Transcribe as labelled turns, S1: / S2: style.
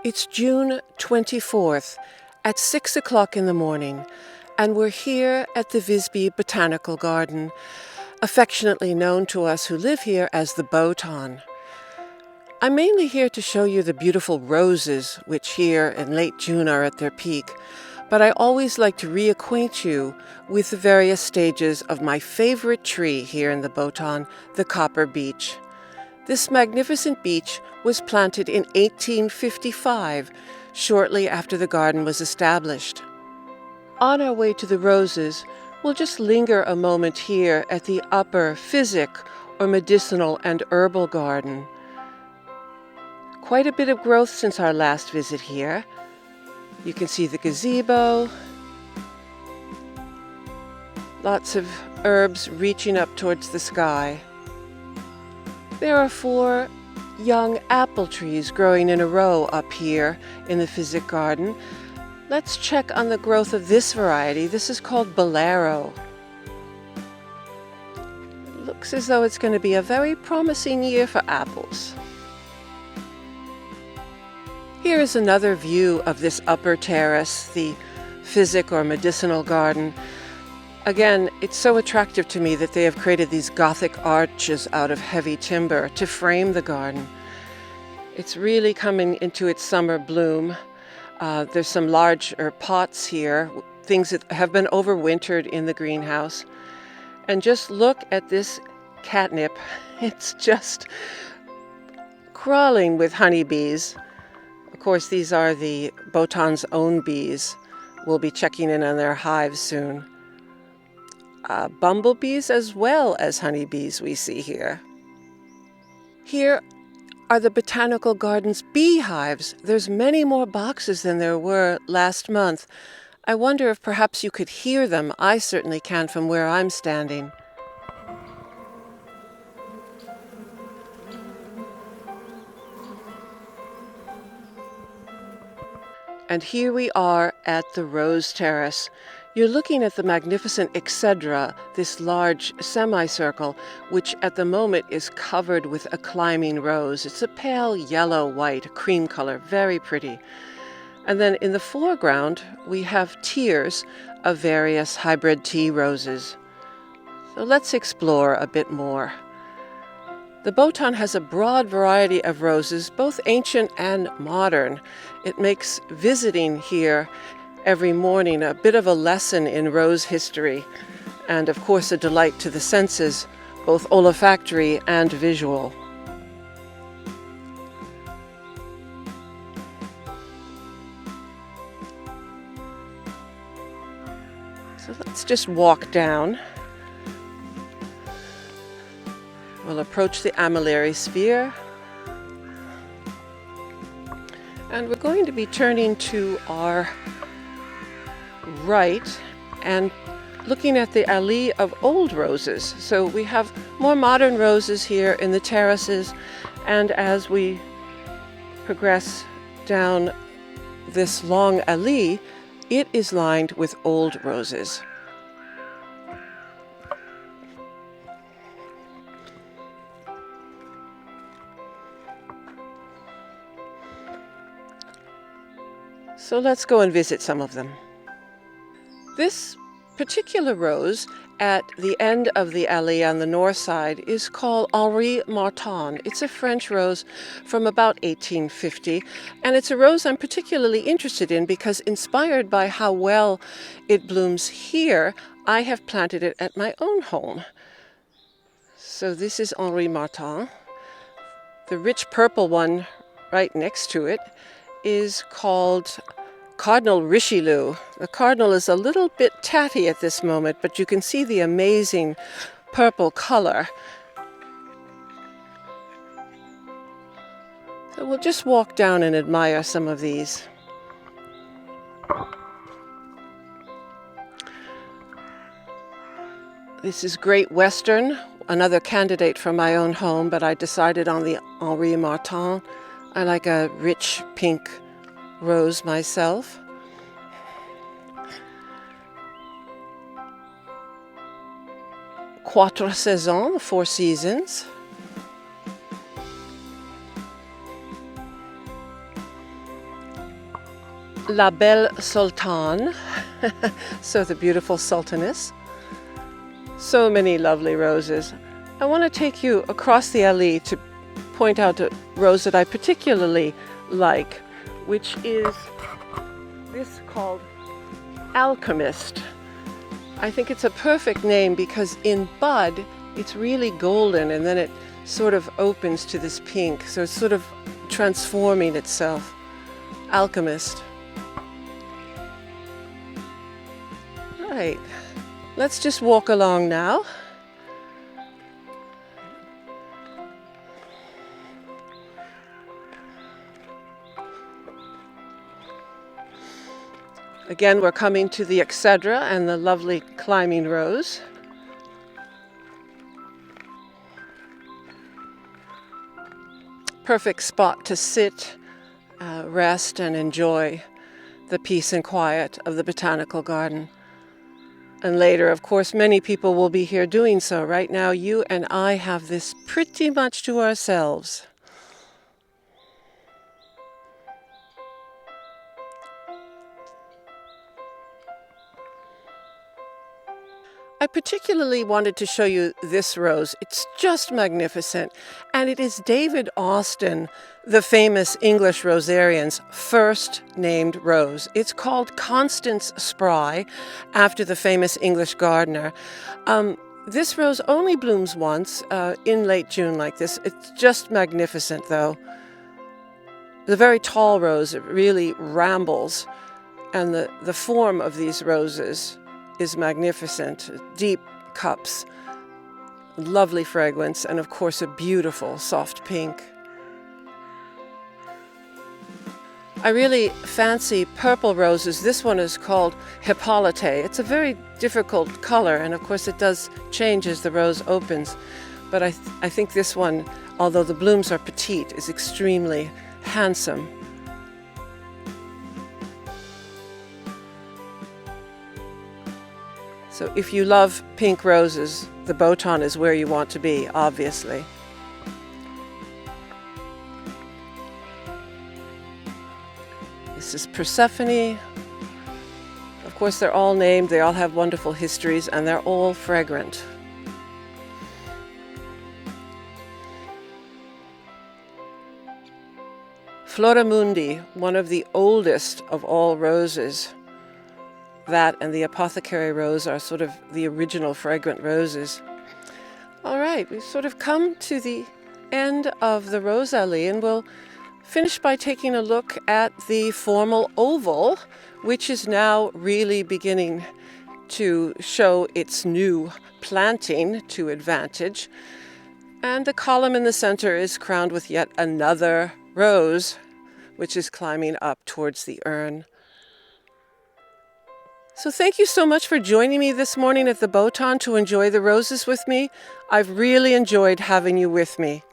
S1: It's June 24th at 6 o'clock in the morning, and we're here at the Visby Botanical Garden, affectionately known to us who live here as the Botan. I'm mainly here to show you the beautiful roses, which here in late June are at their peak, but I always like to reacquaint you with the various stages of my favorite tree here in the Botan, the copper beech. This magnificent beech was planted in 1855, shortly after the garden was established. On our way to the roses, we'll just linger a moment here at the upper physic or medicinal and herbal garden. Quite a bit of growth since our last visit here. You can see the gazebo, lots of herbs reaching up towards the sky. There are 4 young apple trees growing in a row up here in the physic garden. Let's check on the growth of this variety. This is called Bolero. Looks as though it's going to be a very promising year for apples. Here is another view of this upper terrace, the physic or medicinal garden. Again, it's so attractive to me that they have created these Gothic arches out of heavy timber to frame the garden. It's really coming into its summer bloom. There's some larger pots here, things that have been overwintered in the greenhouse. And just look at this catnip. It's just crawling with honeybees. Of course, these are the Botan's own bees. We'll be checking in on their hives soon. Bumblebees as well as honeybees we see here. Here are the botanical garden's beehives. There's many more boxes than there were last month. I wonder if perhaps you could hear them. I certainly can from where I'm standing. And here we are at the Rose Terrace. You're looking at the magnificent Excedra, this large semicircle, which at the moment is covered with a climbing rose. It's a pale yellow-white, cream color, very pretty. And then in the foreground, we have tiers of various hybrid tea roses. So let's explore a bit more. The Botan has a broad variety of roses, both ancient and modern. It makes visiting here every morning a bit of a lesson in rose history, and of course a delight to the senses, both olfactory and visual. So let's just walk down. We'll approach the amylary sphere, and we're going to be turning to our right and looking at the allée of old roses. So we have more modern roses here in the terraces, and as we progress down this long allée, it is lined with old roses. So let's go and visit some of them. This particular rose at the end of the alley on the north side is called Henri Martin. It's a French rose from about 1850, and it's a rose I'm particularly interested in because, inspired by how well it blooms here, I have planted it at my own home. So this is Henri Martin. The rich purple one right next to it is called Cardinal Richelieu. The cardinal is a little bit tatty at this moment, but you can see the amazing purple color. So we'll just walk down and admire some of these. This is Great Western, another candidate for my own home, but I decided on the Henri Martin. I like a rich pink rose myself. Quatre Saisons, 4 seasons. La Belle Sultane, so the beautiful sultaness. So many lovely roses. I want to take you across the alley to point out a rose that I particularly like, which is this called Alchemist. I think it's a perfect name because in bud it's really golden and then it sort of opens to this pink, so it's sort of transforming itself. Alchemist. Right, let's just walk along now. Again, we're coming to the Excedra and the lovely climbing rose. Perfect spot to sit, rest, and enjoy the peace and quiet of the botanical garden. And later, of course, many people will be here doing so. Right now, you and I have this pretty much to ourselves. I particularly wanted to show you this rose. It's just magnificent. And it is David Austin, the famous English rosarian's first named rose. It's called Constance Spry, after the famous English gardener. This rose only blooms once in late June like this. It's just magnificent, though. The very tall rose, it really rambles. And the form of these roses is magnificent. Deep cups, lovely fragrance, and of course a beautiful soft pink. I really fancy purple roses. This one is called Hippolyte. It's a very difficult color, and of course it does change as the rose opens. But I think this one, although the blooms are petite, is extremely handsome. So if you love pink roses, the Botan is where you want to be, obviously. This is Persephone. Of course, they're all named, they all have wonderful histories, and they're all fragrant. Floramundi, one of the oldest of all roses. That and the apothecary rose are sort of the original fragrant roses. All right, we've sort of come to the end of the rose alley, and we'll finish by taking a look at the formal oval, which is now really beginning to show its new planting to advantage. And the column in the center is crowned with yet another rose, which is climbing up towards the urn. So thank you so much for joining me this morning at the Botan to enjoy the roses with me. I've really enjoyed having you with me.